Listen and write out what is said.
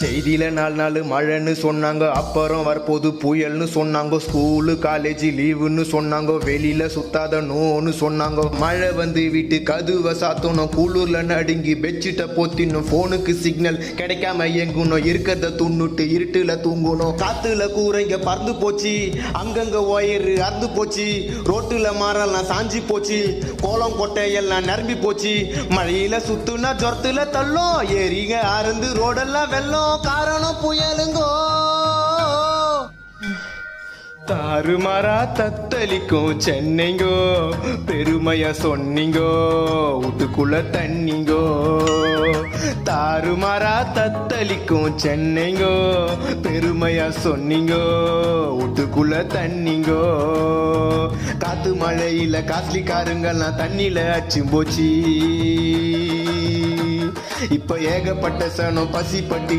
செய்தியில 4 மழைன்னு சொன்னாங்க, அப்புறம் வரப்போது புயல்னு சொன்னாங்க. ஸ்கூலு காலேஜ் லீவுன்னு சொன்னாங்க, வெளியில சுத்தாத நோன்னு சொன்னாங்க. மழை வந்து வீட்டு கதுவை சாத்தணும், குளூர்ல நடுங்கி பெட்ஷீட்டை போத்தினும். போனுக்கு சிக்னல் கிடைக்காம எங்கணும், இருக்கிறத துண்ணுட்டு இருட்டுல தூங்கணும். காத்துல கூரைங்க பறந்து போச்சு, அங்கங்க ஒயரு அறுந்து போச்சு. ரோட்டுல மரம்லாம் சாஞ்சி போச்சு, கோலம் கொட்டையெல்லாம் நிரம்பி போச்சு. மழையில சுத்துனா ஜொரத்துல தள்ளும், ஏறிங்க அறந்து ரோடெல்லாம் வெள்ளம். காரணம் புயலுங்கோ, தாறுமாறா தத்தளிக்கும் சென்னைங்கோ. பெருமையா சொன்னீங்கோ, வீட்டுக்குள்ள தண்ணிங்கோ. தாறுமாறா தத்தளிக்கும் சென்னைங்கோ, பெருமையா சொன்னீங்கோ, வீட்டுக்குள்ள தண்ணிங்கோ. காத்து மழையில காஸ்ட்லி காருங்கெல்லாம் தண்ணியில அச்சும் போச்சு. இப்ப ஏகப்பட்ட சனம் பசி பட்டி